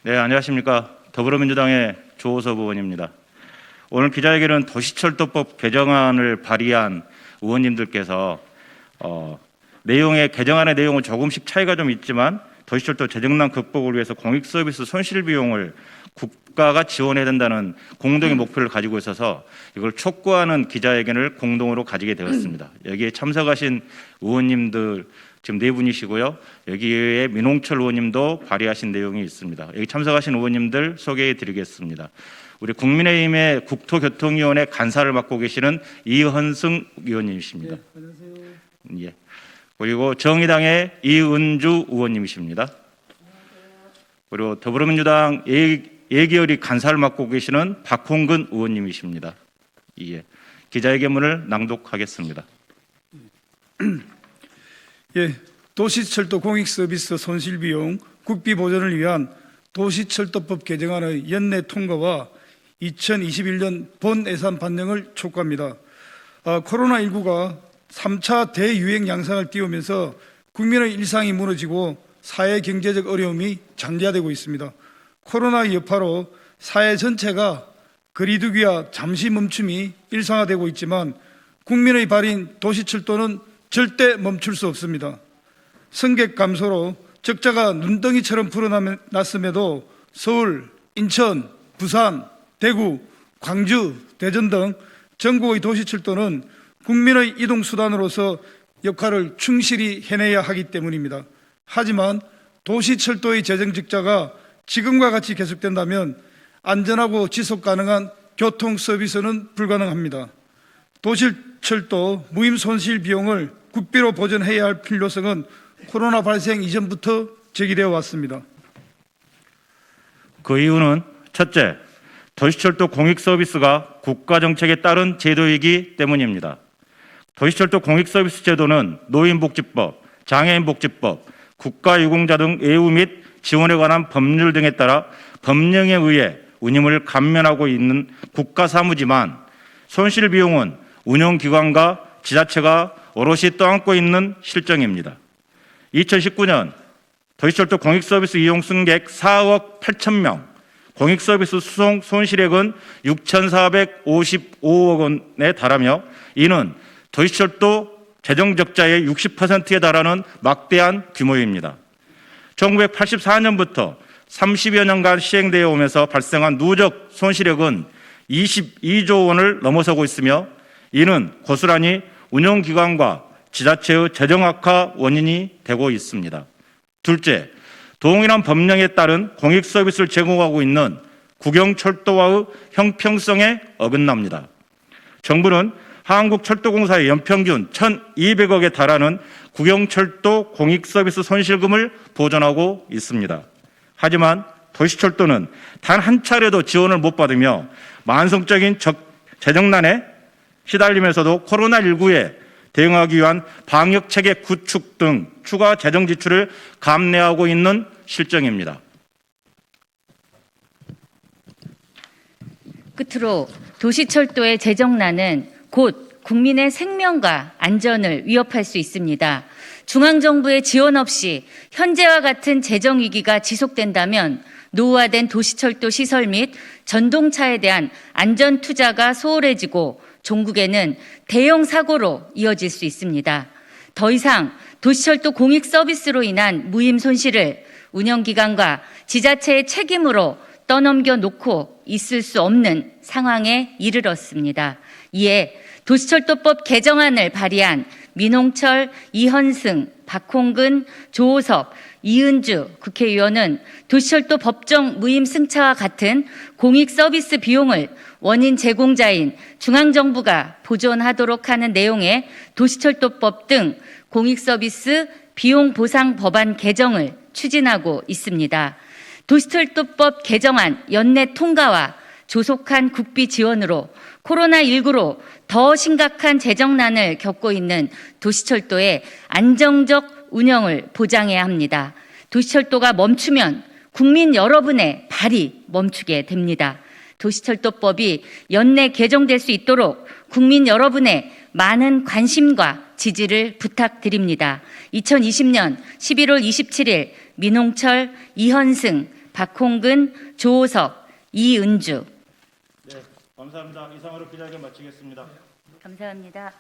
네, 안녕하십니까. 더불어민주당의 조호섭 의원입니다. 오늘 기자회견은 도시철도법 개정안을 발의한 의원님들께서 개정안의 내용은 조금씩 차이가 좀 있지만 도시철도 재정난 극복을 위해서 공익서비스 손실 비용을 국가가 지원해야 된다는 공동의 목표를 가지고 있어서 이걸 촉구하는 기자회견을 공동으로 가지게 되었습니다. 여기에 참석하신 의원님들 지금 4분이시고요. 여기에 민홍철 의원님도 발의하신 내용이 있습니다. 여기 참석하신 의원님들 소개해 드리겠습니다. 우리 국민의힘의 국토교통위원회 간사를 맡고 계시는 이헌승 의원님이십니다. 네, 안녕하세요. 예. 그리고 정의당의 이은주 의원님이십니다. 그리고 더불어민주당 예결위 간사를 맡고 계시는 박홍근 의원님이십니다. 예. 기자회견문을 낭독하겠습니다. 예, 도시철도 공익서비스 손실비용 국비 보전을 위한 도시철도법 개정안의 연내 통과와 2021년 본 예산 반영을 촉구합니다. 코로나19가 3차 대유행 양상을 띄우면서 국민의 일상이 무너지고 사회 경제적 어려움이 장기화되고 있습니다. 코로나 여파로 사회 전체가 거리두기와 잠시 멈춤이 일상화되고 있지만 국민의 발인 도시철도는 절대 멈출 수 없습니다. 승객 감소로 적자가 눈덩이처럼 불어났음에도 서울, 인천, 부산, 대구, 광주, 대전 등 전국의 도시철도는 국민의 이동수단으로서 역할을 충실히 해내야 하기 때문입니다. 하지만 도시철도의 재정 적자가 지금과 같이 계속된다면 안전하고 지속 가능한 교통 서비스는 불가능합니다. 도시철도 무임 손실 비용을 국비로 보전해야 할 필요성은 코로나 발생 이전부터 제기되어 왔습니다. 그 이유는 첫째, 도시철도 공익서비스가 국가정책에 따른 제도이기 때문입니다. 도시철도 공익서비스 제도는 노인복지법, 장애인복지법, 국가유공자 등 예우 및 지원에 관한 법률 등에 따라 법령에 의해 운임을 감면하고 있는 국가사무지만 손실비용은 운영기관과 지자체가 오롯이 떠안고 있는 실정입니다. 2019년 도시철도 공익서비스 이용 승객 4억 8천 명, 공익서비스 수송 손실액은 6,455억 원에 달하며 이는 도시철도 재정적자의 60%에 달하는 막대한 규모입니다. 1984년부터 30여 년간 시행되어 오면서 발생한 누적 손실액은 22조 원을 넘어서고 있으며 이는 고스란히 운영기관과 지자체의 재정 악화 원인이 되고 있습니다. 둘째, 동일한 법령에 따른 공익서비스를 제공하고 있는 국영철도와의 형평성에 어긋납니다. 정부는 한국철도공사의 연평균 1,200억에 달하는 국영철도 공익서비스 손실금을 보전하고 있습니다. 하지만 도시철도는 단 한 차례도 지원을 못 받으며 만성적인 재정난에 시달리면서도 코로나19에 대응하기 위한 방역체계 구축 등 추가 재정 지출을 감내하고 있는 실정입니다. 끝으로 도시철도의 재정난은 곧 국민의 생명과 안전을 위협할 수 있습니다. 중앙정부의 지원 없이 현재와 같은 재정위기가 지속된다면 노후화된 도시철도 시설 및 전동차에 대한 안전투자가 소홀해지고 종국에는 대형 사고로 이어질 수 있습니다. 더 이상 도시철도 공익 서비스로 인한 무임 손실을 운영기관과 지자체의 책임으로 떠넘겨 놓고 있을 수 없는 상황에 이르렀습니다. 이에 도시철도법 개정안을 발의한 민홍철, 이헌승, 박홍근, 조호섭, 이은주 국회의원은 도시철도 법정 무임 승차와 같은 공익 서비스 비용을 원인 제공자인 중앙정부가 보존하도록 하는 내용의 도시철도법 등 공익 서비스 비용 보상 법안 개정을 추진하고 있습니다. 도시철도법 개정안 연내 통과와 조속한 국비 지원으로 코로나19로 더 심각한 재정난을 겪고 있는 도시철도의 안정적 운영을 보장해야 합니다. 도시철도가 멈추면 국민 여러분의 발이 멈추게 됩니다. 도시철도법이 연내 개정될 수 있도록 국민 여러분의 많은 관심과 지지를 부탁드립니다. 2020년 11월 27일 민홍철, 이현승, 박홍근, 조호석, 이은주. 네, 감사합니다. 이상으로 기자회견 마치겠습니다. 감사합니다.